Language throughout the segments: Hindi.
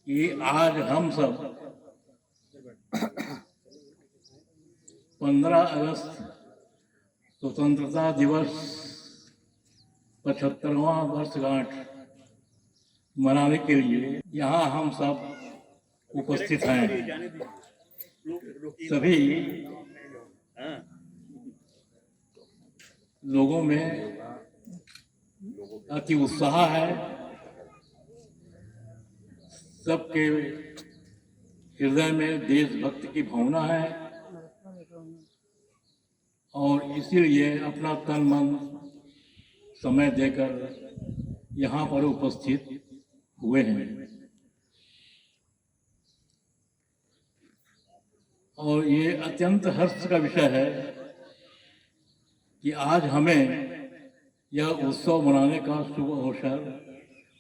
कि आज हम सब 15 अगस्त स्वतंत्रता दिवस 75वां वर्षगांठ मनाने के लिए यहाँ हम सब उपस्थित हैं। सभी लोगों में अति उत्साह है। सबके हृदय में देशभक्ति की भावना है और इसीलिए अपना तन मन समय देकर यहाँ पर उपस्थित हुए हैं। और ये अत्यंत हर्ष का विषय है कि आज हमें यह उत्सव मनाने का शुभ अवसर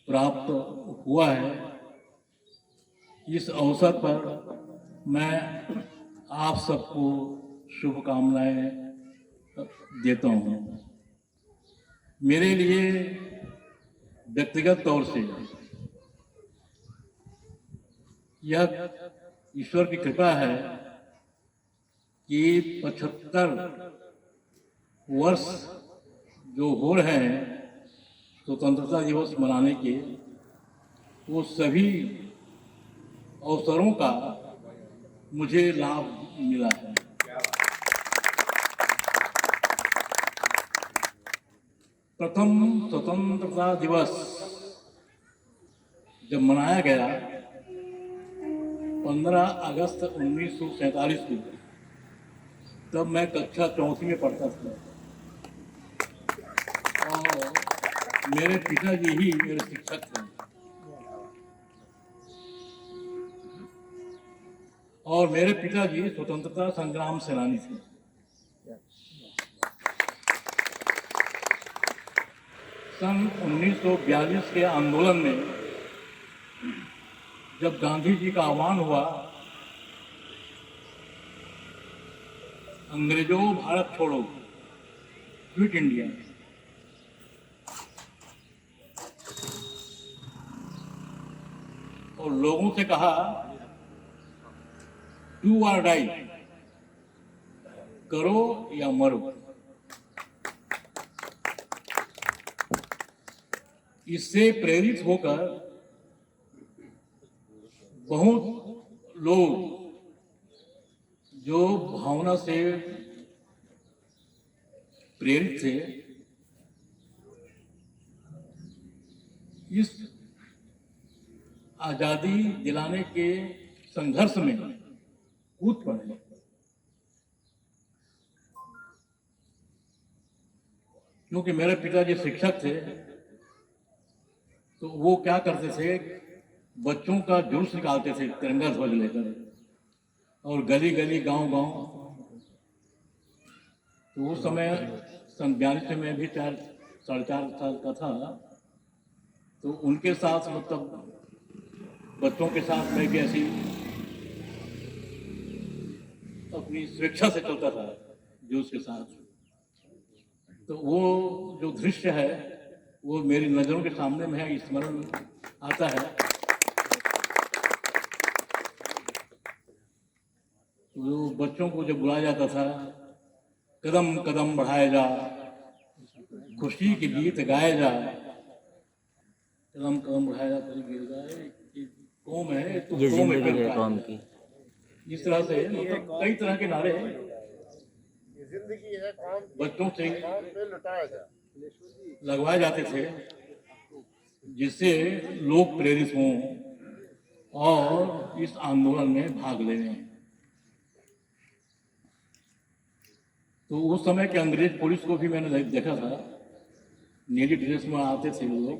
प्राप्त हुआ है। इस अवसर पर मैं आप सबको शुभकामनाएं देता हूँ। मेरे लिए व्यक्तिगत तौर से यह ईश्वर की कृपा है कि 75 वर्ष जो हो रहे हैं स्वतंत्रता दिवस मनाने के, वो सभी अवसरों का मुझे लाभ मिला है। प्रथम स्वतंत्रता दिवस जब मनाया गया 15 अगस्त 1947 को, तब मैं कक्षा 4वीं में पढ़ता था और मेरे पिताजी ही मेरे शिक्षक थे और मेरे पिताजी स्वतंत्रता संग्राम सेनानी थे। सन 1942 के आंदोलन में जब गांधी जी का आह्वान हुआ, अंग्रेजों भारत छोड़ो, क्विट इंडिया, और लोगों से कहा डू और डाई, करो या मरो। इससे प्रेरित होकर बहुत लोग जो भावना से प्रेरित थे, इस आजादी दिलाने के संघर्ष में कूद पड़े। क्योंकि मेरे पिताजी शिक्षक थे, तो वो क्या करते थे, बच्चों का जुलूस निकालते थे तिरंगा ध्वज लेकर, और गली गली गांव गांव। तो उस समय सन 42 में भी 4-4.5 साल का था, तो उनके साथ मतलब बच्चों के साथ मैं भी ऐसी अपनी स्वेच्छा से चलता था जोश के साथ। तो वो जो दृश्य है वो मेरी नज़रों के सामने में है, स्मरण आता है। तो बच्चों को जब बुलाया जाता था, कदम कदम बढ़ाया जा, खुशी के गीत गाए जा, कदम कदम बढ़ाया जा, गीत गाए, कौम है तो कौम है कौम की। इस तरह से मतलब कई तरह के नारे जिंदगी है कौम, बच्चों से लुटाया जा लगवाए जाते थे, जिससे लोग प्रेरित हों और इस आंदोलन में भाग लें। तो उस समय के अंग्रेज पुलिस को भी मैंने देखा था, नीली ड्रेस में आते थे लोग।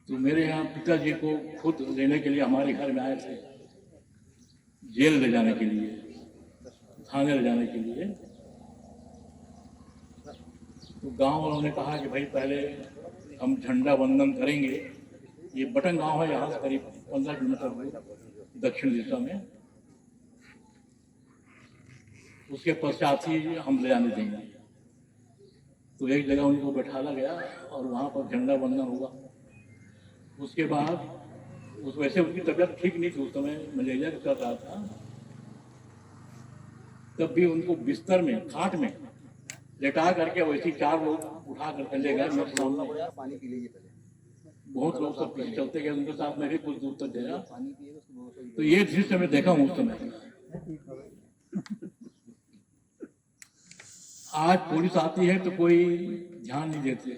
तो मेरे यहाँ पिताजी को खुद लेने के लिए हमारे घर में आए थे, जेल ले जाने के लिए, थाने ले जाने के लिए। तो गांव वालों ने कहा कि भाई पहले हम झंडा वंदन करेंगे। ये बटन गांव है, यहाँ से करीब 15 किलोमीटर दक्षिण दिशा में। उसके पश्चात ही हम ले जाने देंगे। तो एक जगह उनको बैठाला गया और वहाँ पर झंडा वंदन हुआ। उसके बाद उस वैसे उनकी तबीयत ठीक नहीं थी, उस समय मलेरिया का चल रहा था। तब भी उनको बिस्तर में, खाट में लेटा करके वैसे 4 लोग उठा कर ले गए मेरे सामने। पानी पी लीजिए पहले। बहुत लोग सब पीछे चलते गए, उनके साथ मैं भी कुछ दूर तक गया। पानी पिएगा उसको बहुत। तो ये दृश्य मैं देखा हूँ उस समय। आज पुलिस आती है तो कोई ध्यान नहीं देते,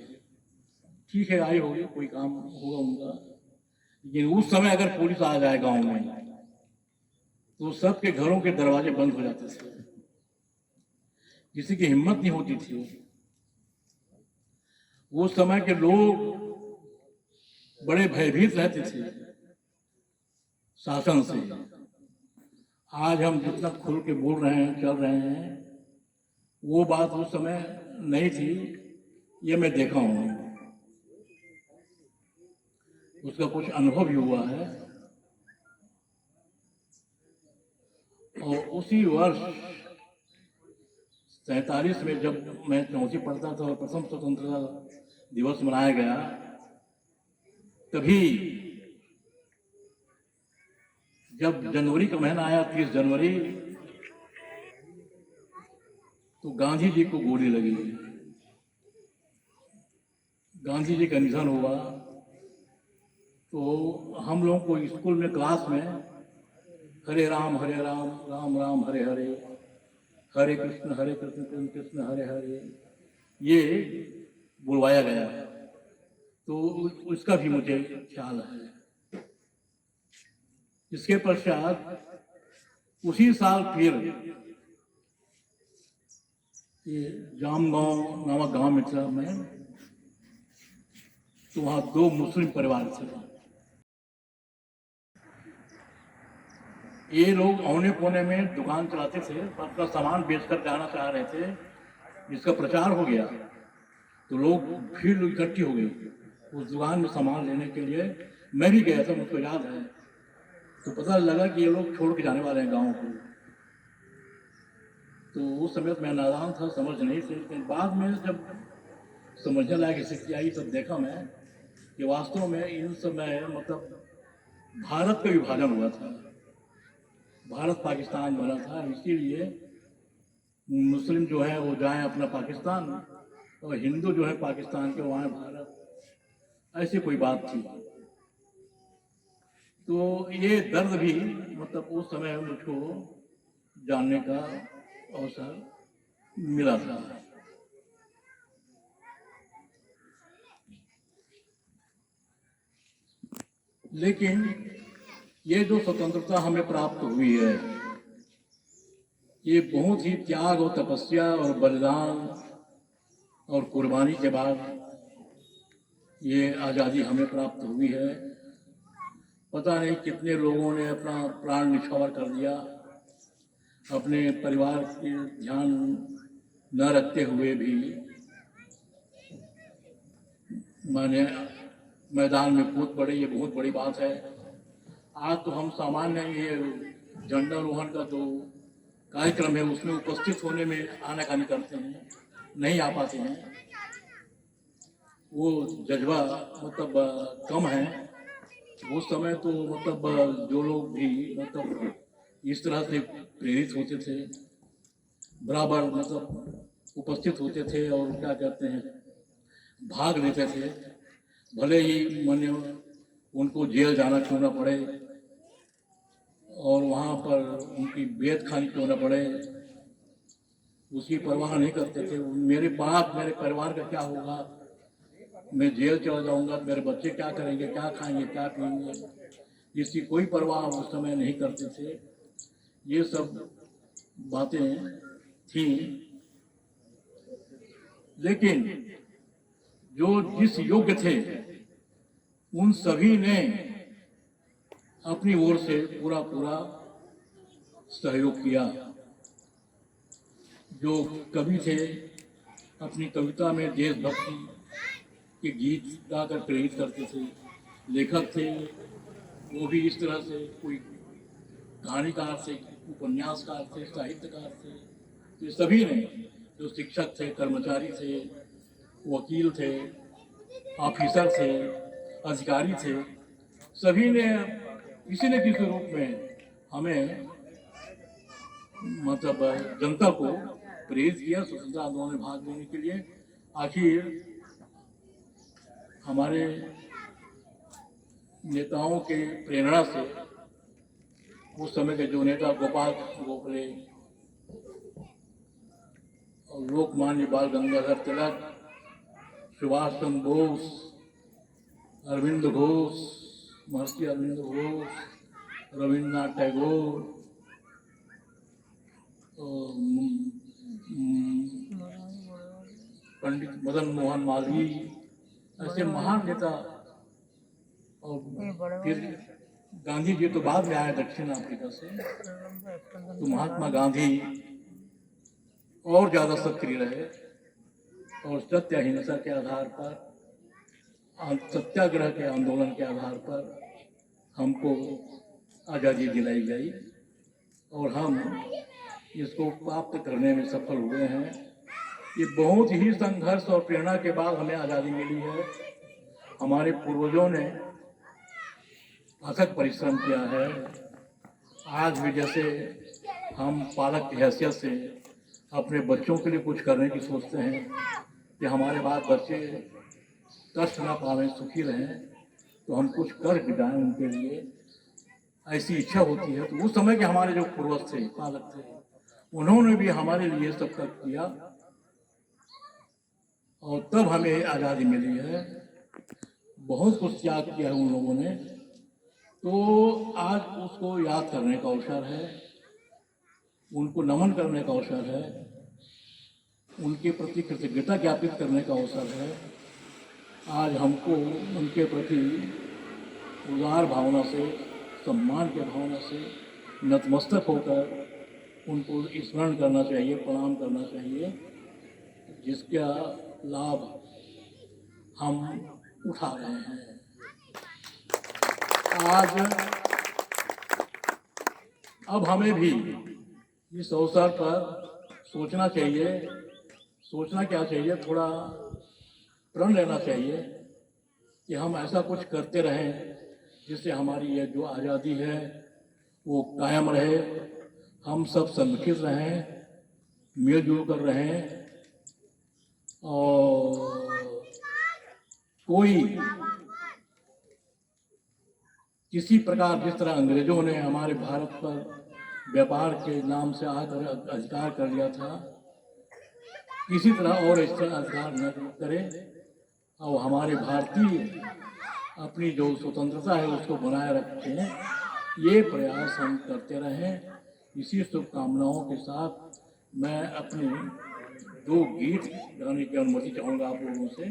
ठीक है आई होगी, कोई काम होगा उनका। लेकिन उस समय अगर पुलिस आ जाए गांव में तो सबके घरों के दरवाजे बंद हो जाते थे, किसी की हिम्मत नहीं होती थी। वो समय के लोग बड़े भयभीत रहते थे शासन से। आज हम जितना खुल के बोल रहे हैं, चल रहे हैं, वो बात उस समय नहीं थी, ये मैं देखा हूं। उसका कुछ अनुभव भी हुआ है। और उसी वर्ष 47 में जब मैं 4वीं पढ़ता था और प्रथम स्वतंत्रता दिवस मनाया गया, तभी जब जनवरी का महीना आया, 30 जनवरी, तो गांधी जी को गोली लगी, गांधी जी का निधन हुआ। तो हम लोगों को स्कूल में, क्लास में हरे राम राम राम हरे हरे, हरे कृष्ण कृष्ण कृष्ण हरे हरे, ये बुलवाया गया। तो उसका भी मुझे ख्याल है। इसके पश्चात उसी साल फिर ये जामगांव नामक गांव में था मैं, तो वहाँ 2 मुस्लिम परिवार थे। ये लोग औने पौने में दुकान चलाते थे, अपना सामान बेचकर जाना चाह रहे थे। जिसका प्रचार हो गया तो लोग भीड़ इकट्ठी हो गई उस दुकान में सामान लेने के लिए। मैं भी गया था, मुझको याद है। तो पता लगा कि ये लोग छोड़ के जाने वाले हैं गांव को। तो उस समय मैं नादान था, समझ नहीं थी। लेकिन बाद में जब समझने लायक स्थिति आई तब देखा मैं कि वास्तव में इन समय मतलब भारत का विभाजन हुआ था, भारत पाकिस्तान बना था। इसीलिए मुस्लिम जो है वो जाएं अपना पाकिस्तान और हिंदू जो है पाकिस्तान के वहाँ भारत, ऐसी कोई बात थी। तो ये दर्द भी मतलब उस समय मुझको जानने का अवसर मिला था। लेकिन ये जो स्वतंत्रता हमें प्राप्त हुई है, ये बहुत ही त्याग और तपस्या और बलिदान और कुर्बानी के बाद ये आज़ादी हमें प्राप्त हुई है। पता नहीं कितने लोगों ने अपना प्राण निछावर कर दिया, अपने परिवार के ध्यान न रखते हुए भी माने मैदान में कूद पड़े। ये बहुत बड़ी बात है। आज तो हम सामान्य ये झंडारोहण का जो कार्यक्रम है उसमें उपस्थित होने में आनाकानी करते हैं, नहीं आ पाते हैं। वो जज्बा मतलब कम है। उस समय तो मतलब जो लोग भी मतलब इस तरह से प्रेरित होते थे, बराबर मतलब उपस्थित होते थे और क्या कहते हैं भाग लेते थे, भले ही माने उनको जेल जाना क्यों न पड़े और वहाँ पर उनकी बेत खानी क्यों न पड़े, उसकी परवाह नहीं करते थे। मेरे बाप मेरे परिवार का क्या होगा, मैं जेल चला जाऊंगा, मेरे बच्चे क्या करेंगे, क्या खाएंगे, क्या पिएंगे, इसकी कोई परवाह उस समय नहीं करते थे। ये सब बातें थी। लेकिन जो जिस योग्य थे उन सभी ने अपनी ओर से पूरा सहयोग किया। जो कवि थे अपनी कविता में देशभक्ति के गीत गाकर प्रेरित करते थे, लेखक थे वो भी इस तरह से, कोई कहानीकार थे, उपन्यासकार थे, साहित्यकार थे। तो सभी ने, जो शिक्षक थे, कर्मचारी थे, वकील थे, ऑफिसर थे, अधिकारी थे, सभी ने किसी न किसी रूप में हमें मतलब जनता को प्रेरित किया स्वतंत्रता आंदोलन में भाग लेने के लिए। आखिर हमारे नेताओं के प्रेरणा से उस समय के जो नेता गोपाल गोखले और लोकमान्य बाल गंगाधर तिलक, सुभाष चंद्र बोस, अरविंद घोष, महर्षि अरविंद घोष, रविन्द्रनाथ टैगोर, पंडित मदन मोहन मालवीय, ऐसे महान नेता। और फिर गांधी जी तो बाद में आए दक्षिण अफ्रीका से, तो महात्मा गांधी और ज्यादा सक्रिय रहे और सत्य अहिंसा के आधार पर, सत्याग्रह के आंदोलन के आधार पर हमको आज़ादी दिलाई गई और हम इसको प्राप्त करने में सफल हुए हैं। ये बहुत ही संघर्ष और प्रेरणा के बाद हमें आज़ादी मिली है। हमारे पूर्वजों ने अथक परिश्रम किया है। आज भी जैसे हम पालक की हैसियत से अपने बच्चों के लिए कुछ करने की सोचते हैं कि हमारे बाद बच्चे कष्ट ना पावें, सुखी रहें, तो हम कुछ कर जाएं उनके लिए, ऐसी इच्छा होती है। तो उस समय के हमारे जो पूर्वज थे, पालक थे, उन्होंने भी हमारे लिए सब तक किया और तब हमें आज़ादी मिली है। बहुत कुछ त्याग किया है उन लोगों ने, तो आज उसको याद करने का अवसर है, उनको नमन करने का अवसर है, उनके प्रति कृतज्ञता ज्ञापित करने का अवसर है। आज हमको उनके प्रति उदार भावना से, सम्मान के भावना से नतमस्तक होकर उनको स्मरण करना चाहिए, प्रणाम करना चाहिए, जिसका लाभ हम उठा रहे हैं। आज अब हमें भी इस अवसर पर सोचना चाहिए, सोचना क्या चाहिए, थोड़ा प्रण लेना चाहिए कि हम ऐसा कुछ करते रहें जिससे हमारी ये जो आज़ादी है वो कायम रहे, हम सब संगठित रहें, मिलजुल कर रहें और कोई किसी प्रकार जिस तरह अंग्रेजों ने हमारे भारत पर व्यापार के नाम से आकर अधिकार कर लिया था, किसी तरह और इस तरह अधिकार न करे और हमारे भारतीय अपनी जो स्वतंत्रता है उसको बनाए रखें, ये प्रयास हम करते रहें। इसी शुभकामनाओं के साथ मैं अपने 2 गीत गाने की अनुमति चाहूँगा आप लोगों से।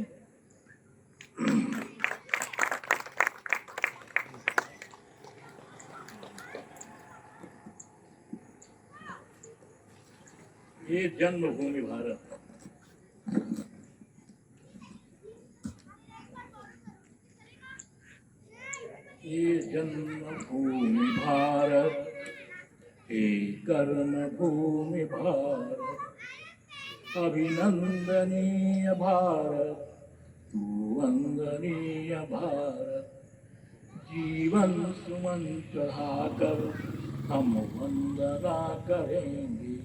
ये जन्मभूमि भारत, ये जन्मभूमि भारत, हे कर्मभूमि भारत, अभिनंदनीय भारत, तू वंदनीय भारत। जीवन सुमन चढ़ाकर हम वंदना करेंगे,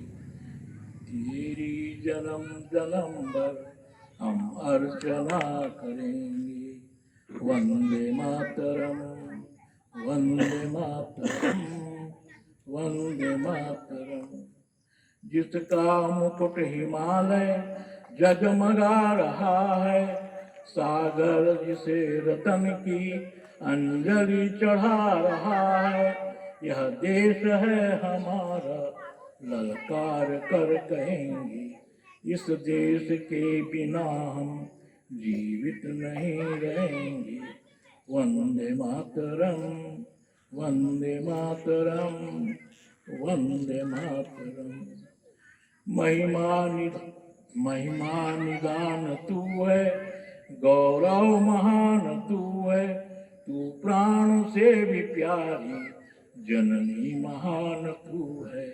तेरी जन्म जन्म भर हम अर्चना करेंगे। वंदे मातरम, वंदे मातरम, वंदे मातरम। जिसका मुकुट हिमालय जगमगा रहा है, सागर जिसे रतन की अंजलि चढ़ा रहा है, यह देश है हमारा, ललकार कर कहेंगे, इस देश के बिना हम जीवित नहीं रहेंगे। वंदे मातरम, वंदे मातरम, वंदे मातरम। महिमा निदान तू है, गौरव महान तू है, तू प्राण से भी प्यारी जननी महान तू है।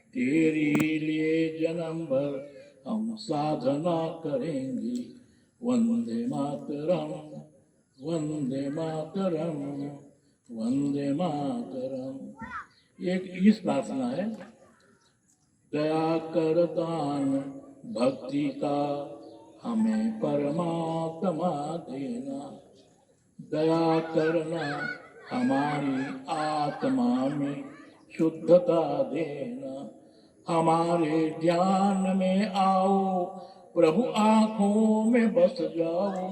तेरी लिए जन्म भर हम साधना करेंगे। वंदे मातरम, वंदे मातरम, वंदे मातरम। एक इस प्रार्थना है, दया कर दान भक्ति का हमें परमात्मा देना, दया करना हमारी आत्मा में शुद्धता देना, हमारे ध्यान में आओ प्रभु, आंखों में बस जाओ,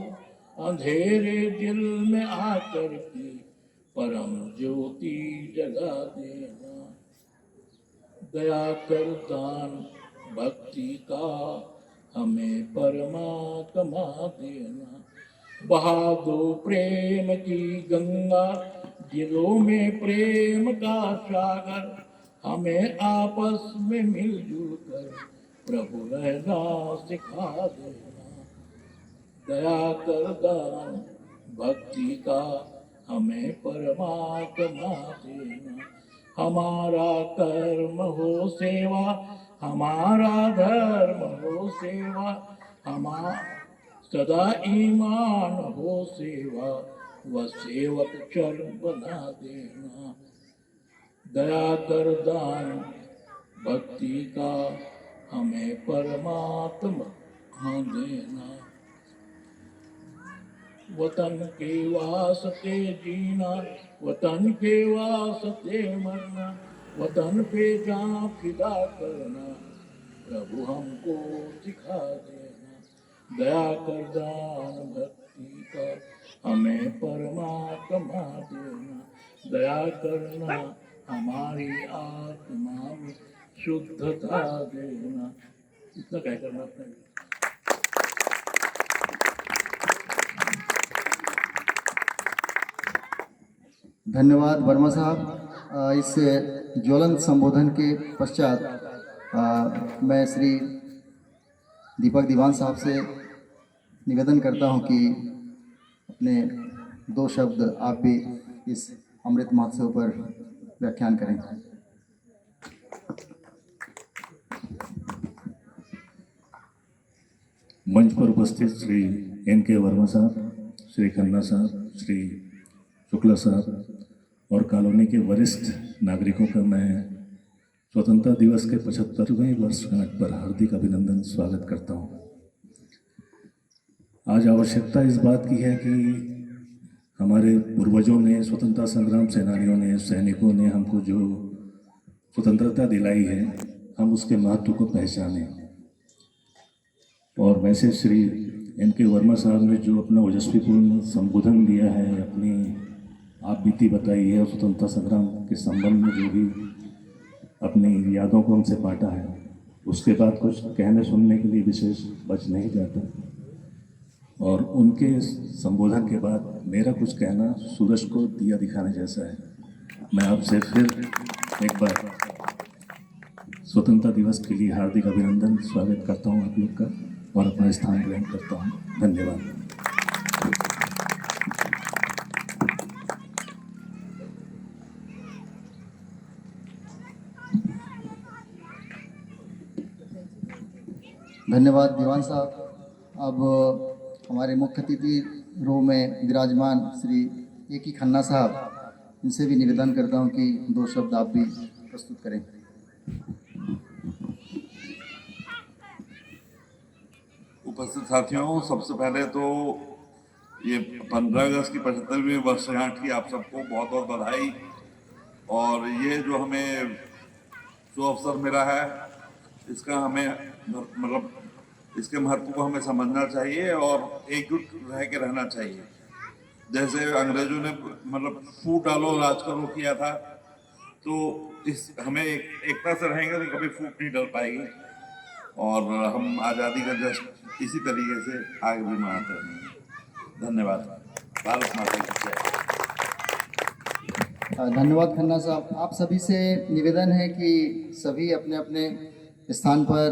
अंधेरे दिल में आकर के परम ज्योति जगा देना, दया कर दान भक्ति का हमें परमात्मा देना, बहा दो प्रेम की गंगा दिलों में प्रेम का सागर, हमें आपस में मिलजुल कर प्रभु रहना सिखा देना, दया कर दान भक्ति का हमें परमात्मा देना, हमारा कर्म हो सेवा, हमारा धर्म हो सेवा, हमारा सदा ईमान हो सेवा, वह सेवक चर बना देना, दया कर दान भक्ति का हमें परमात्मा देना, वतन के वास्ते जीना, वतन के वास्ते मरना, वतन पे जान फिदा करना प्रभु हमको सिखा देना, दया कर दान भक्ति का हमें परमात्मा देना, दया करना हमारी आत्मा में शुद्धता देना। इतना क्या करना अपने। धन्यवाद वर्मा साहब। इस ज्वलंत संबोधन के पश्चात मैं श्री दीपक दीवान साहब से निवेदन करता हूं कि अपने 2 शब्द आप भी इस अमृत महोत्सव पर व्याख्यान करें। मंच पर उपस्थित श्री N.K. वर्मा साहब, श्री खन्ना साहब, श्री शुक्ला साहब और कॉलोनी के वरिष्ठ नागरिकों का मैं स्वतंत्रता दिवस के 75वें वर्षगांठ पर हार्दिक अभिनंदन स्वागत करता हूं। आज आवश्यकता इस बात की है कि हमारे पूर्वजों ने, स्वतंत्रता संग्राम सेनानियों ने, सैनिकों ने हमको जो स्वतंत्रता दिलाई है, हम उसके महत्व को पहचानें। और वैसे श्री N.K. वर्मा साहब ने जो अपना ओजस्वीपूर्ण संबोधन दिया है, अपनी आप बीती बताई है, स्वतंत्रता संग्राम के संबंध में जो भी अपनी यादों को हमसे बांटा है, उसके बाद कुछ कहने सुनने के लिए विशेष बच नहीं जाता। और उनके संबोधन के बाद मेरा कुछ कहना सूरज को दिया दिखाने जैसा है। मैं आपसे फिर एक बार स्वतंत्रता दिवस के लिए हार्दिक अभिनंदन स्वागत करता हूं आप लोग का और अपना स्थान ग्रहण करता हूं। धन्यवाद। धन्यवाद दीवान साहब। अब हमारे मुख्य अतिथि रो में विराजमान श्री A.K. खन्ना साहब, इनसे भी निवेदन करता हूं कि 2 शब्द आप भी प्रस्तुत करें। उपस्थित साथियों, सबसे पहले तो ये 15 अगस्त की 75वीं वर्षगांठ की आप सबको बहुत बहुत बधाई। और ये जो हमें जो अवसर मिला है, इसका हमें मतलब इसके महत्व को हमें समझना चाहिए और एकजुट रह के रहना चाहिए। जैसे अंग्रेजों ने मतलब फूट डालो राज करो किया था, तो इस हमें एकता से रहेंगे तो कभी फूट नहीं डल पाएगी और हम आज़ादी का जश्न इसी तरीके से आगे भी मनाते रहेंगे। धन्यवाद। भारत माता की जय। धन्यवाद खन्ना साहब। आप सभी से निवेदन है कि सभी अपने अपने स्थान पर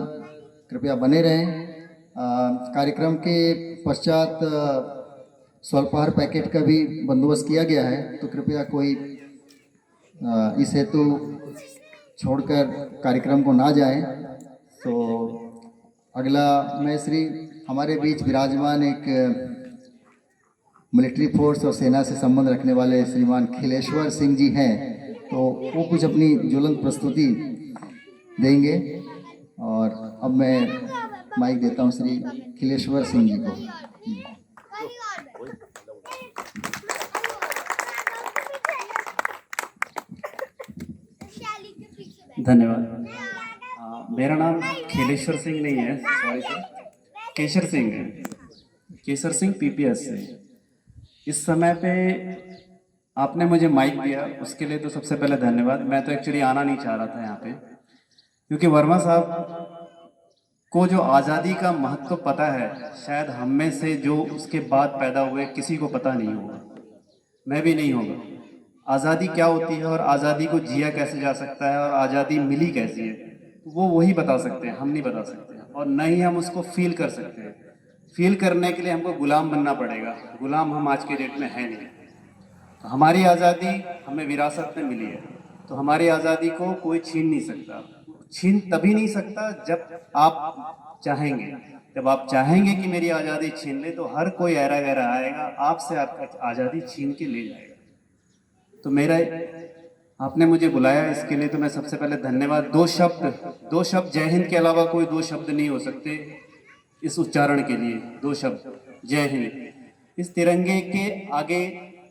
कृपया बने रहें। कार्यक्रम के पश्चात स्वल्पाहार पैकेट का भी बंदोबस्त किया गया है, तो कृपया कोई इस हेतु छोड़कर कार्यक्रम को ना जाए। तो अगला मैं श्री हमारे बीच विराजमान एक मिलिट्री फोर्स और सेना से संबंध रखने वाले श्रीमान खिलेश्वर सिंह जी हैं, तो वो कुछ अपनी ज्वलंत प्रस्तुति देंगे। और अब मैं माइक देता हूँ श्री खिलेश्वर सिंह जी को। धन्यवाद। मेरा नाम खिलेश्वर सिंह नहीं है, सॉरी सर, केशर सिंह है, केशर सिंह पीपीएस से। इस समय पे आपने मुझे माइक दिया, उसके लिए तो सबसे पहले धन्यवाद। मैं तो एक्चुअली आना नहीं चाह रहा था यहाँ पे, क्योंकि वर्मा साहब को जो आज़ादी का महत्व पता है, शायद हम में से जो उसके बाद पैदा हुए किसी को पता नहीं होगा, मैं भी नहीं होगा। आज़ादी क्या होती है और आज़ादी को जिया कैसे जा सकता है और आज़ादी मिली कैसी है, वो वही बता सकते हैं, हम नहीं बता सकते। और न ही हम उसको फील कर सकते हैं। फील करने के लिए हमको गुलाम बनना पड़ेगा। गुलाम हम आज के डेट में है नहीं। तो हमारी आज़ादी हमें विरासत में मिली है, तो हमारी आज़ादी को कोई छीन नहीं सकता। छीन तभी नहीं सकता जब आप चाहेंगे। जब आप चाहेंगे कि मेरी आज़ादी छीन ले, तो हर कोई ऐरा गैरा आएगा, आपसे आपका आज़ादी छीन के ले जाएगा। तो मेरा, आपने मुझे बुलाया, इसके लिए तो मैं सबसे पहले धन्यवाद। दो शब्द जय हिंद के अलावा कोई दो शब्द नहीं हो सकते इस उच्चारण के लिए। दो शब्द जय हिंद। इस तिरंगे के आगे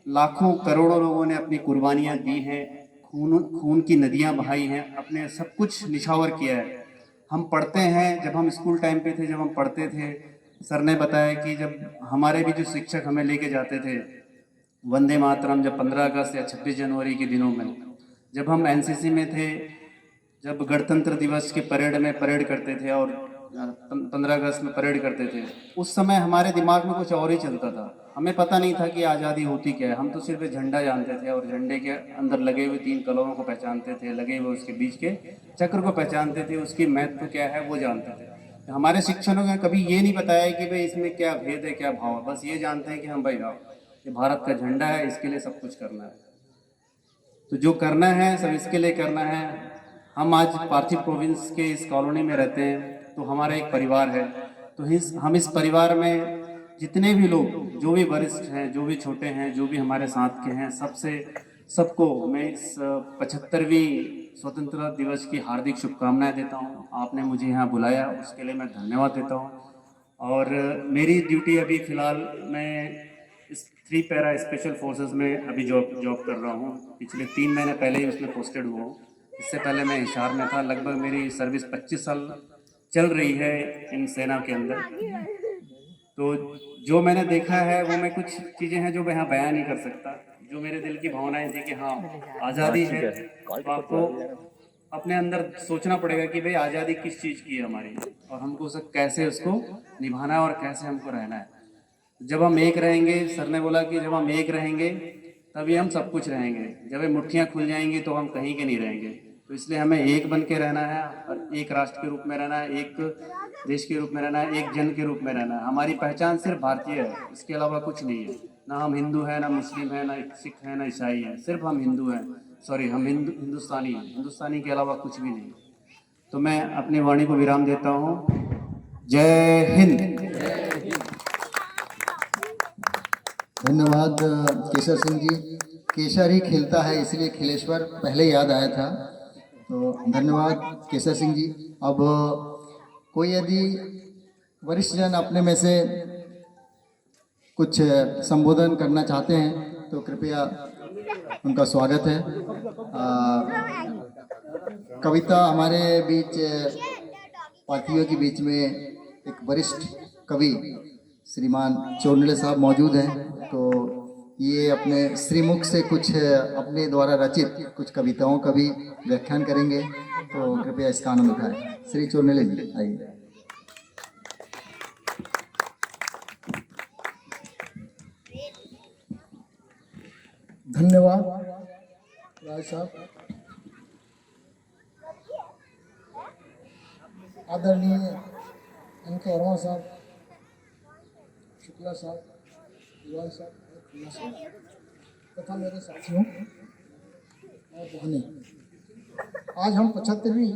लाखों करोड़ों लोगों ने अपनी कुर्बानियां दी हैं, खून की नदियां बहाई हैं, अपने सब कुछ निछावर किया है। हम पढ़ते हैं, जब हम स्कूल टाइम पे थे, जब हम पढ़ते थे, सर ने बताया कि जब हमारे भी जो शिक्षक हमें लेके जाते थे वंदे मातरम, जब 15 अगस्त या 26 जनवरी के दिनों में, जब हम एनसीसी में थे, जब गणतंत्र दिवस के परेड में परेड करते थे और 15 अगस्त में परेड करते थे, उस समय हमारे दिमाग में कुछ और ही चलता था। हमें पता नहीं था कि आज़ादी होती क्या है। हम तो सिर्फ झंडा जानते थे और झंडे के अंदर लगे हुए 3 कलरों को पहचानते थे, लगे हुए उसके बीच के चक्र को पहचानते थे, उसकी महत्व क्या है वो जानते थे। हमारे शिक्षकों ने कभी ये नहीं बताया कि भाई इसमें क्या भेद है, क्या भाव है। बस ये जानते हैं कि हम भाई ये भारत का झंडा है, इसके लिए सब कुछ करना है। तो जो करना है सब इसके लिए करना है। हम आज पार्थिव प्रोविंस के इस कॉलोनी में रहते हैं, तो हमारा एक परिवार है। तो हम इस परिवार में जितने भी लोग, जो भी वरिष्ठ हैं, जो भी छोटे हैं, जो भी हमारे साथ के हैं, सबको मैं इस 75वीं स्वतंत्रता दिवस की हार्दिक शुभकामनाएं देता हूं। आपने मुझे यहाँ बुलाया, उसके लिए मैं धन्यवाद देता हूं। और मेरी ड्यूटी अभी फ़िलहाल मैं इस 3 पैरा स्पेशल फोर्सेस में अभी जॉब कर रहा हूँ। पिछले 3 महीने पहले ही उसमें पोस्टेड हुआ हूँ। इससे पहले मैं हिसार में था। लगभग मेरी सर्विस 25 साल चल रही है इन सेना के अंदर। तो जो मैंने देखा है वो, मैं कुछ चीज़ें हैं जो मैं यहाँ बयान नहीं कर सकता। जो मेरे दिल की भावनाएं थी कि हाँ आज़ादी है, तो आपको अपने अंदर सोचना पड़ेगा कि भाई आज़ादी किस चीज़ की है हमारी, और हमको कैसे उसको निभाना है और कैसे हमको रहना है। जब हम एक रहेंगे, सर ने बोला कि जब हम एक रहेंगे तभी हम सब कुछ रहेंगे। जब ये मुट्ठियाँ खुल जाएंगी तो हम कहीं के नहीं रहेंगे। तो इसलिए हमें एक बन के रहना है और एक राष्ट्र के रूप में रहना है, एक देश के रूप में रहना है, एक जन के रूप में रहना है। हमारी पहचान सिर्फ भारतीय है, इसके अलावा कुछ नहीं है। ना हम हिंदू हैं, ना मुस्लिम हैं, ना सिख हैं, ना ईसाई हैं। सिर्फ हम हिंदू हैं, सॉरी हम हिंदुस्तानी हैं। हिंदुस्तानी के अलावा कुछ भी नहीं। तो मैं अपनी वाणी को विराम देता हूँ। जय हिंद। धन्यवाद केशर सिंह जी। केशर ही खिलता है, इसलिए खिलेश्वर पहले याद आया था। तो धन्यवाद केशर सिंह जी। अब कोई यदि वरिष्ठ जन अपने में से कुछ संबोधन करना चाहते हैं तो कृपया उनका स्वागत है। कविता हमारे बीच, पार्टियों के बीच में एक वरिष्ठ कवि श्रीमान चोरनेले साहब मौजूद हैं। तो ये अपने श्रीमुख से कुछ अपने द्वारा रचित कुछ कविताओं का भी व्याख्यान करेंगे। तो कृपया इसका आनंद उठाएं। श्री चोरनेले जी आइए। धन्यवाद राय साहब। आदरणीय एनके वर्मा साहब, शुक्ला साहब, युवा साहब, खुल्ला साहब तथा मेरे साथियों और बहनें, आज हम 75वीं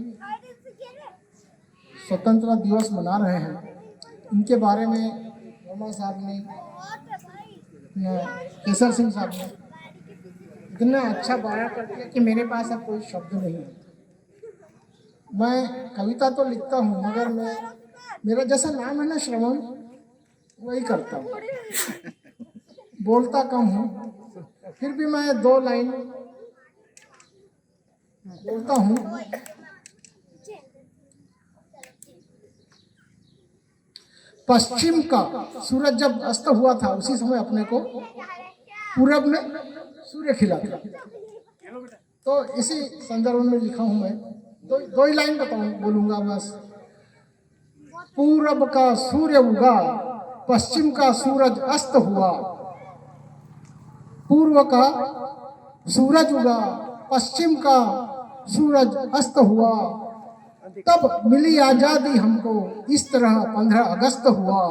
स्वतंत्रता दिवस मना रहे हैं। इनके बारे में वर्मा साहब ने केसर सिंह साहब ने इतना अच्छा बयां कर दिया कि मेरे पास अब कोई शब्द नहीं है। मैं कविता तो लिखता हूँ मगर मेरा जैसा नाम है ना श्रवण, वही करता हूँ। बोलता कम हूँ, फिर भी मैं 2 लाइन बोलता हूँ। पश्चिम का सूरज जब अस्त हुआ था उसी समय अपने को पूरब में सूर्य खिला था। तो इसी संदर्भ में लिखा हूं मैं। दो ही लाइन बोलूंगा बस। पूरब का सूर्य उगा, पश्चिम का सूरज अस्त हुआ। पूर्व का सूरज उगा, पश्चिम का सूरज अस्त हुआ। तब मिली आजादी हमको, इस तरह 15 अगस्त हुआ,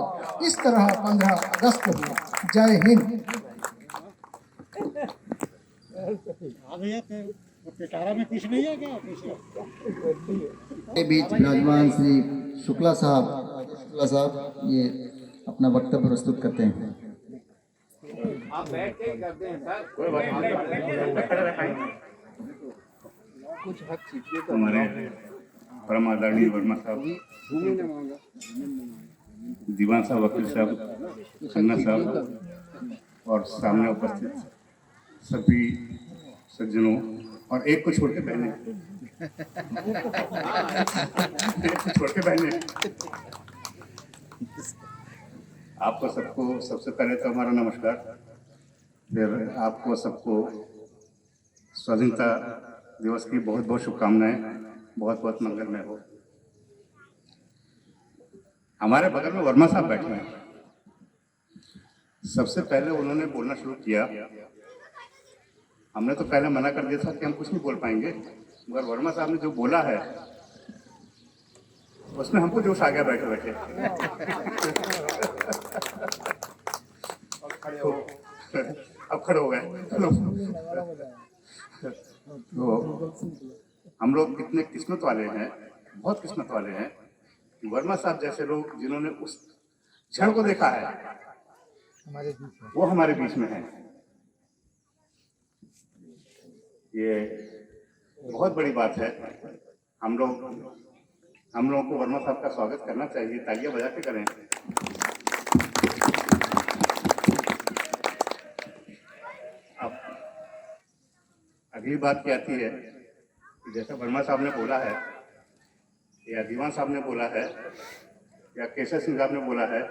इस तरह 15 अगस्त हुआ। जय हिंद। के बीच विराजमान श्री शुक्ला साहब ये अपना वक्तव्य प्रस्तुत करते हैं। हमारे परम आदरणीय वर्मा साहब, दीवान साहब, वकील साहब, खन्ना साहब और सामने उपस्थित सभी सज्जनों और एक को छोड़ के बहने, आपको सबको सबसे पहले तो हमारा नमस्कार, फिर आपको सबको स्वाधीनता दिवस की बहुत बहुत शुभकामनाएं, बहुत बहुत मंगलमय हो। हमारे बगल में वर्मा साहब बैठे हैं। सबसे पहले उन्होंने बोलना शुरू किया। हमने तो पहले मना कर दिया था कि हम कुछ नहीं बोल पाएंगे, मगर वर्मा साहब ने जो बोला है उसमें हमको जोश आ गया बैठे बैठे। अब खड़े हो गए। तो हम लोग कितने किस्मत वाले हैं, बहुत किस्मत वाले हैं कि वर्मा साहब जैसे लोग जिन्होंने उस क्षण को देखा है वो हमारे बीच में है। ये बहुत बड़ी बात है। हम लोगों को वर्मा साहब का स्वागत करना चाहिए, तालियां बजा के करें। अब अगली बात क्या आती है, जैसा वर्मा साहब ने बोला है या दीवान साहब ने बोला है या केशव सिंह साहब ने बोला है,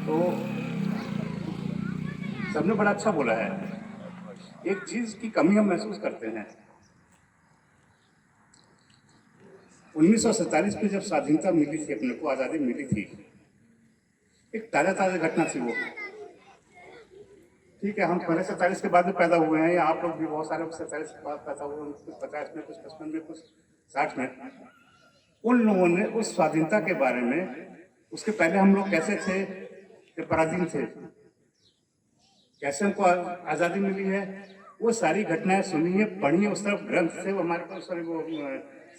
तो सबने बड़ा अच्छा बोला है। एक चीज की कमी हम महसूस करते हैं। 1947 में जब स्वाधीनता मिली थी, अपने को आजादी मिली थी, एक ताजा घटना थी वो। ठीक है, हम पहले 47 के बाद में पैदा हुए हैं, या आप लोग भी बहुत सारे 47 के बाद पैदा हुए हैं, कुछ 50 में, कुछ 55 में, कुछ 60 में। उन लोगों ने उस स्वाधीनता के बारे में, उसके पहले हम लोग कैसे थे कि पराधीन थे, कैसे हमको आज़ादी मिली है, वो सारी घटनाएं सुनी है, पढ़ी है। उस तरफ ग्रंथ थे वो हमारे पास, वो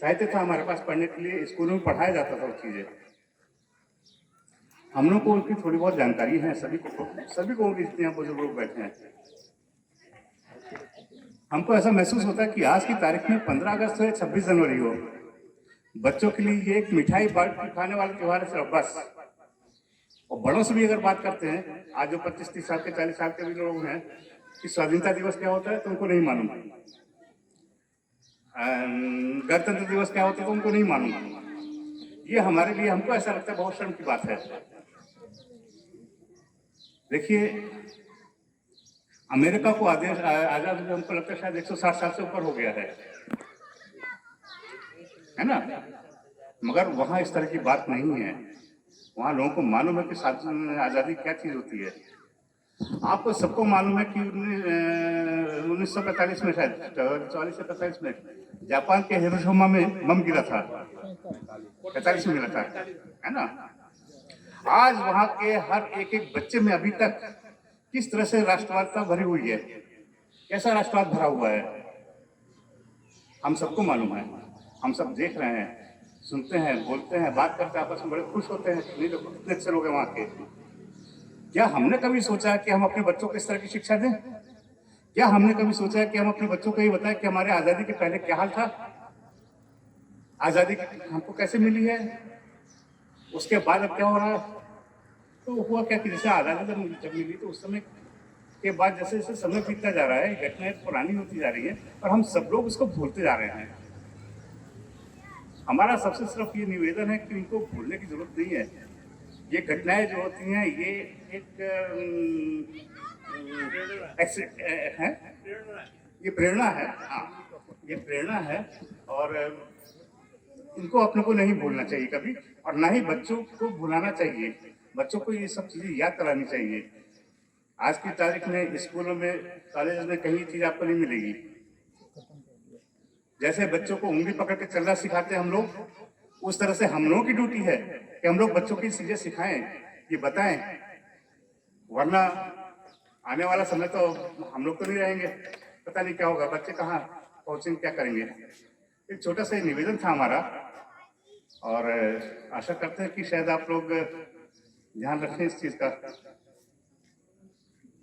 साहित्य था हमारे पास पढ़ने के लिए, स्कूलों में पढ़ाया जाता था वो चीज़ें। हम लोग को उनकी थोड़ी बहुत जानकारी है, सभी को जितने बुजुर्ग लोग बैठे हैं। हमको ऐसा महसूस होता है कि आज की तारीख में 15 अगस्त हो या 26 जनवरी हो, बच्चों के लिए ये एक मिठाई खाने वाला त्यौहार है सिर्फ, बस। और बड़ों से भी अगर बात करते हैं, आज जो 25-30 साल के 40 साल के भी लोग हैं, कि स्वाधीनता दिवस क्या होता है तो उनको नहीं मालूम, गणतंत्र दिवस क्या होता है तो उनको नहीं मालूम। ये हमारे लिए, हमको ऐसा लगता है बहुत शर्म की बात है। देखिए, अमेरिका को आजाद हुए हमको लगता है शायद 160 साल से ऊपर हो गया है ना, मगर वहाँ इस तरह की बात नहीं है। वहाँ लोगों को मालूम है कि आज़ादी क्या चीज़ होती है। आपको सबको मालूम है कि 1945 में, शायद 44 से 45 में जापान के हिरोशिमा में बम गिरा था, 45 में मिला था, है ना। आज वहाँ के हर एक बच्चे में अभी तक किस तरह से राष्ट्रवादता भरी हुई है, कैसा राष्ट्रवाद भरा हुआ है, हम सबको मालूम है। हम सब देख रहे हैं, सुनते हैं, बोलते हैं, बात करते हैं, आपस में बड़े खुश होते हैं। नहीं तो कितने अच्छे लोग हैं वहाँ के। क्या हमने कभी सोचा कि हम अपने बच्चों को इस तरह की शिक्षा दें? क्या हमने कभी सोचा कि हम अपने बच्चों को ये बताएं कि हमारे आज़ादी के पहले क्या हाल था, आज़ादी हमको कैसे मिली है, उसके बाद अब क्या हो रहा है? तो हुआ क्या कि जैसे आज़ादी जब मिली तो उस समय के बाद जैसे जैसे समय बीतता जा रहा है, घटनाएं पुरानी होती जा रही है और हम सब लोग उसको भूलते जा रहे हैं। हमारा सबसे सिर्फ ये निवेदन है कि इनको भूलने की जरूरत नहीं है। ये घटनाएं जो होती हैं ये एक है, ये प्रेरणा है। हाँ, ये प्रेरणा है और इनको अपने को नहीं भूलना चाहिए कभी, और ना ही बच्चों को भुलाना चाहिए। बच्चों को ये सब चीजें याद करानी चाहिए। आज की तारीख में स्कूलों में, कॉलेज में कहीं चीज आपको नहीं मिलेगी। जैसे बच्चों को उंगली पकड़ के चलना सिखाते हैं हम लोग, उस तरह से हम लोगों की ड्यूटी है कि हम लोग बच्चों की चीजें सिखाएं, ये बताएं, वरना आने वाला समय तो हम लोग तो नहीं रहेंगे, पता नहीं क्या होगा, बच्चे कहाँ पहुंचेंगे, क्या करेंगे। एक छोटा सा निवेदन था हमारा और आशा करते हैं कि शायद आप लोग ध्यान रखें इस चीज का।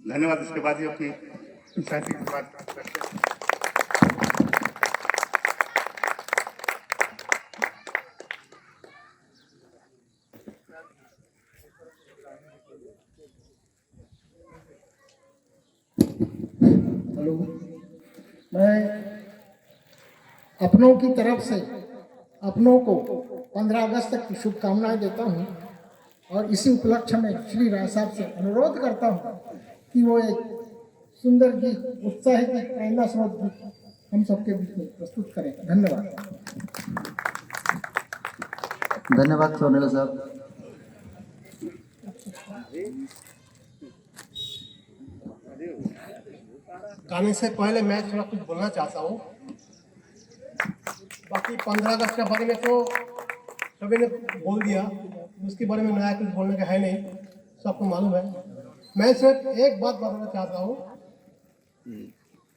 धन्यवाद। इसके बाद ही अपनी साथी की बात करते हैं। हेलो, मैं अपनों की तरफ से अपनों को 15 अगस्त तक की शुभकामनाएं देता हूं और इसी उपलक्ष्य में श्री राय साहब से अनुरोध करता हूं कि वो एक सुंदर गीत, उत्साही गीत, प्रेरणा स्रोत गीत हम सबके बीच में प्रस्तुत करें। धन्यवाद। धन्यवाद सोनेला साहब। गाने से पहले मैं थोड़ा कुछ बोलना चाहता हूँ। बाकी 15 अगस्त के बारे में तो सभी ने बोल दिया, उसके बारे में नया कुछ बोलने का है नहीं, सबको मालूम है। मैं सिर्फ एक बात बताना चाहता हूँ।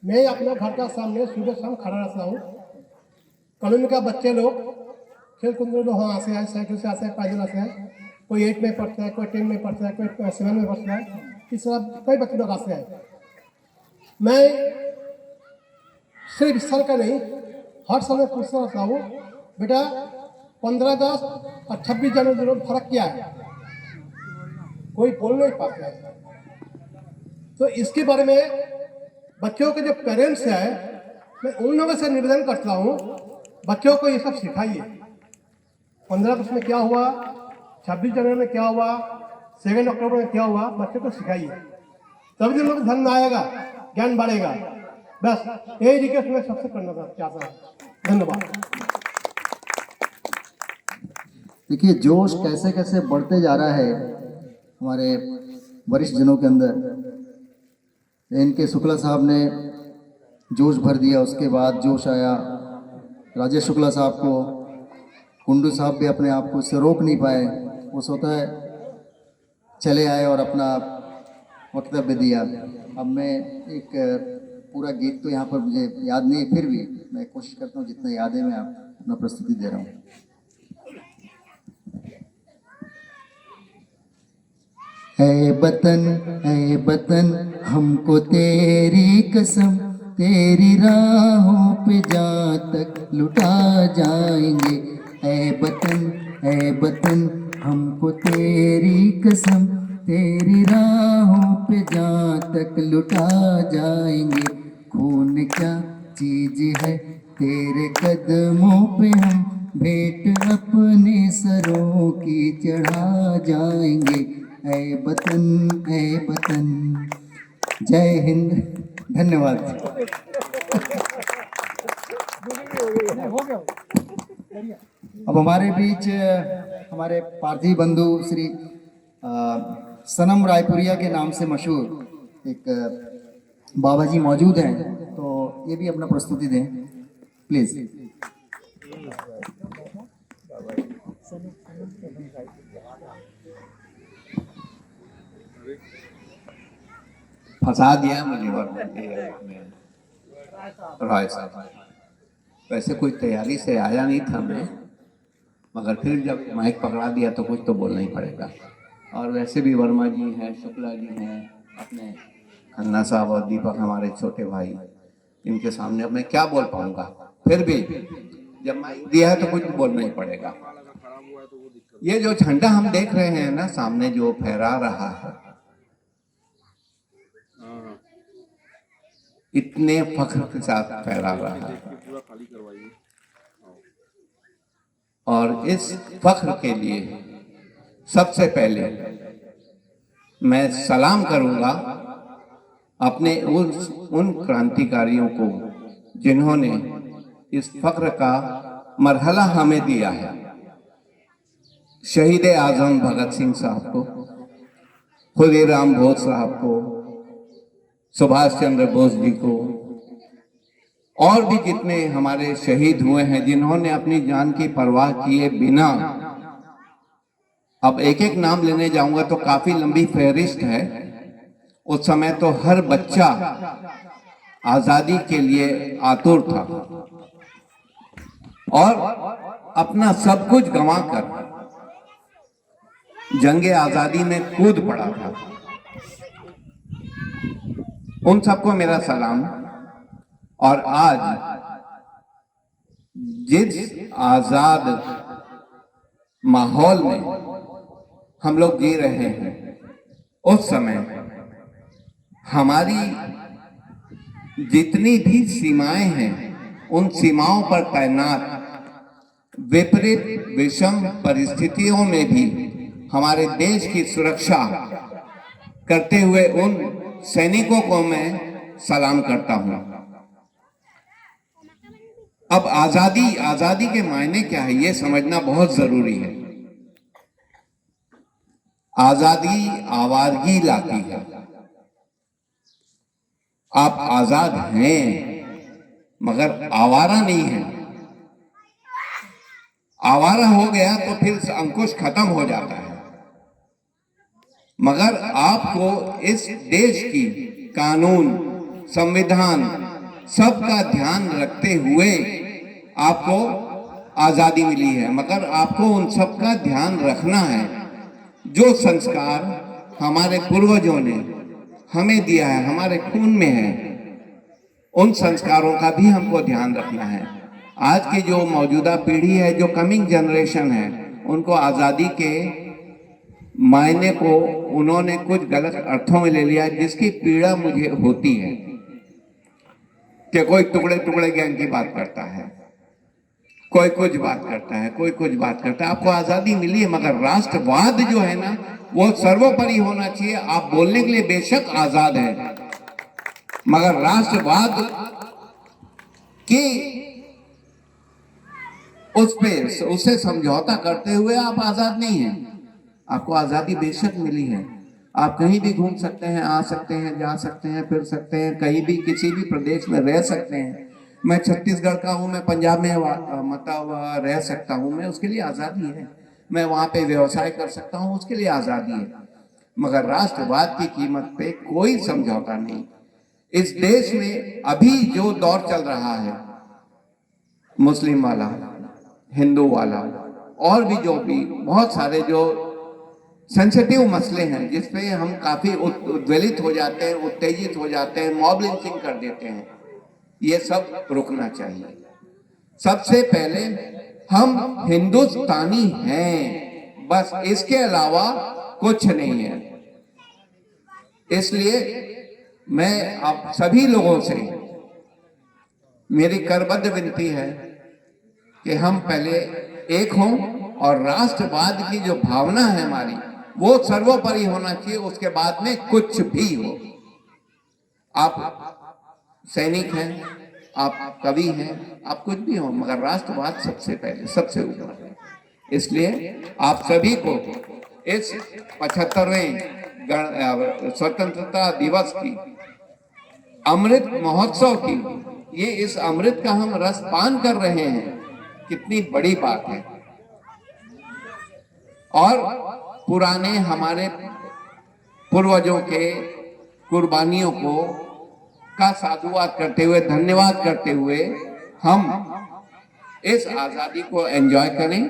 मैं अपने घर का सामने सुबह शाम खड़ा रहता हूँ। कॉलोनी का बच्चे लोग खेल कूद में वहाँ से आए, साइकिल से आते हैं, पैदल आते हैं। कोई 8 में पढ़ता है, कोई 10 में पढ़ता है, कोई 7 में पढ़ता है, इस तरह कई बच्चे लोग आते हैं। मैं सिर्फ इस साल का नहीं, हर साल में पूछता रहता हूँ, बेटा 15 अगस्त और 26 जनवरी में फर्क क्या है? कोई बोल नहीं पाता है। तो इसके बारे में बच्चों के जो पेरेंट्स हैं, मैं उन लोगों से निवेदन करता हूँ, बच्चों को ये सब सिखाइए। 15 अगस्त में क्या हुआ, 26 जनवरी में क्या हुआ, 2 अक्टूबर में क्या हुआ, बच्चों को सिखाइए। तभी लोग ध्यान में आएगा, ज्ञान बढ़ेगा। बस यही रिक्वेस्ट मैं सबसे करना चाहता हूँ। धन्यवाद। देखिए जोश कैसे कैसे बढ़ते जा रहा है हमारे वरिष्ठ जनों के अंदर। इनके शुक्ला साहब ने जोश भर दिया, उसके बाद जोश आया राजेश शुक्ला साहब को। कुंडू साहब भी अपने आप को इससे रोक नहीं पाए, वो स्वतः चले आए और अपना वक्तव्य दिया। अब मैं एक पूरा गीत तो यहाँ पर मुझे याद नहीं है, फिर भी मैं कोशिश करता हूँ जितना याद है मैं आप अपना प्रस्तुति दे रहा हूँ। ऐ बतन हमको तेरी कसम, तेरी राहों पे जहाँ तक लुटा जाएंगे। ऐ बतन हमको तेरी कसम, तेरी राहों पे जहाँ तक लुटा जाएंगे। खून क्या चीज है तेरे कदमों पे, हम भेंट अपने सरों की चढ़ा जाएंगे। ऐ बतन। जय हिंद। धन्यवाद। अब हमारे बीच हमारे पार्थिव बंधु श्री सनम रायपुरिया के नाम से मशहूर एक बाबा जी मौजूद हैं, तो ये भी अपना प्रस्तुति दें प्लीज। फंसा दिया मुझे राय साहब। वैसे कोई तैयारी से आया नहीं था मैं, मगर फिर जब माइक पकड़ा दिया तो कुछ तो बोलना ही पड़ेगा। और वैसे भी वर्मा जी हैं, शुक्ला जी हैं, अपने खन्ना साहब और दीपक हमारे छोटे भाई, इनके सामने अब मैं क्या बोल पाऊंगा। फिर भी जब माइक दिया है तो कुछ बोलना ही पड़ेगा। ये जो झंडा हम देख रहे हैं ना सामने जो फहरा रहा है, इतने फख्र के साथ फहरा रहा है, और इस फख्र के लिए सबसे पहले मैं सलाम करूंगा अपने उन क्रांतिकारियों को जिन्होंने इस फख्र का मरहला हमें दिया है। शहीद आजम भगत सिंह साहब को, खुदीराम बोस साहब को, सुभाष चंद्र बोस जी को, और भी जितने हमारे शहीद हुए हैं जिन्होंने अपनी जान की परवाह किए बिना, अब एक एक नाम लेने जाऊंगा तो काफी लंबी फहरिस्त है। उस समय तो हर बच्चा आजादी के लिए आतुर था और अपना सब कुछ गंवाकर जंगे आजादी में कूद पड़ा था। उन सबको मेरा सलाम। और आज जिस आजाद माहौल में हम लोग जी रहे हैं, उस समय हमारी जितनी भी सीमाएं हैं, उन सीमाओं पर तैनात विपरीत विषम परिस्थितियों में भी हमारे देश की सुरक्षा करते हुए उन सैनिकों को मैं सलाम करता हूं। अब आजादी के मायने क्या है ये समझना बहुत जरूरी है। आजादी आवारगी लाती है। आप आजाद हैं मगर आवारा नहीं हैं। आवारा हो गया तो फिर अंकुश खत्म हो जाता है। मगर आपको इस देश की कानून, संविधान सबका ध्यान रखते हुए आपको आजादी मिली है। मगर आपको उन सबका ध्यान रखना है। जो संस्कार हमारे पूर्वजों ने हमें दिया है, हमारे खून में है, उन संस्कारों का भी हमको ध्यान रखना है। आज की जो मौजूदा पीढ़ी है, जो कमिंग जनरेशन है, उनको आजादी के मायने को उन्होंने कुछ गलत अर्थों में ले लिया, जिसकी पीड़ा मुझे होती है कि कोई टुकड़े टुकड़े ज्ञान की बात करता है, कोई कुछ बात करता है, कोई कुछ बात करता है। आपको आजादी मिली है मगर राष्ट्रवाद जो है ना वो सर्वोपरि होना चाहिए। आप बोलने के लिए बेशक आजाद हैं मगर राष्ट्रवाद की उससे समझौता करते हुए आप आजाद नहीं हैं। आपको आजादी बेशक मिली है। आप कहीं भी घूम सकते हैं, आ सकते हैं, जा सकते हैं, फिर सकते हैं, कहीं भी किसी भी प्रदेश में रह सकते हैं। मैं छत्तीसगढ़ का हूँ, मैं पंजाब में मतलब रह सकता हूँ, मैं उसके लिए आज़ादी है। मैं वहाँ पे व्यवसाय कर सकता हूँ, उसके लिए आज़ादी है। मगर राष्ट्रवाद की कीमत पे कोई समझौता नहीं। इस देश में अभी जो दौर चल रहा है, मुस्लिम वाला, हिंदू वाला, और भी बहुत सारे जो सेंसिटिव मसले हैं जिसपे हम काफी उद्वेलित हो जाते हैं, उत्तेजित हो जाते हैं, मॉब लिंचिंग कर देते हैं, ये सब रुकना चाहिए। सबसे पहले हम हिंदुस्तानी हैं, बस इसके अलावा कुछ नहीं है। इसलिए मैं आप सभी लोगों से मेरी करबद्ध विनती है कि हम पहले एक हों और राष्ट्रवाद की जो भावना है हमारी वो सर्वोपरि होना चाहिए। उसके बाद में कुछ भी हो, आप सैनिक हैं, आप कवि हैं, आप कुछ भी हो, मगर राष्ट्रवाद सबसे पहले, सबसे ऊपर है। इसलिए आप सभी को इस 75वें स्वतंत्रता दिवस की, अमृत महोत्सव की, ये इस अमृत का हम रसपान कर रहे हैं, कितनी बड़ी बात है। और पुराने हमारे पूर्वजों के कुर्बानियों को का साधुवाद करते हुए, धन्यवाद करते हुए हम इस आजादी को एंजॉय करें,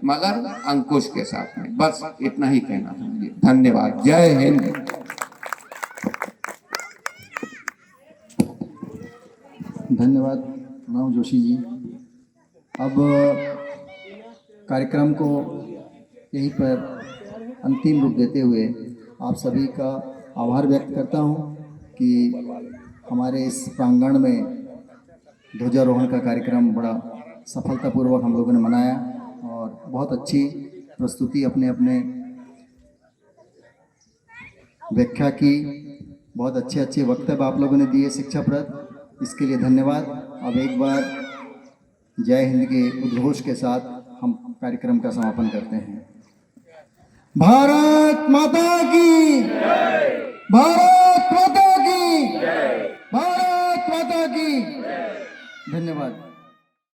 मगर अंकुश के साथ में। बस इतना ही कहना था मुझे। धन्यवाद। जय हिंद। धन्यवाद प्रणव जोशी जी। अब कार्यक्रम को यहीं पर अंतिम रूप देते हुए आप सभी का आभार व्यक्त करता हूं कि हमारे इस प्रांगण में ध्वजारोहण का कार्यक्रम बड़ा सफलतापूर्वक हम लोगों ने मनाया और बहुत अच्छी प्रस्तुति अपने अपने व्याख्या की, बहुत अच्छे अच्छे वक्तव्य आप लोगों ने दिए शिक्षाप्रद। इसके लिए धन्यवाद। अब एक बार जय हिंद के उद्घोष के साथ हम कार्यक्रम का समापन करते हैं। भारत माता की, भारत माता की, भारत माता की। धन्यवाद।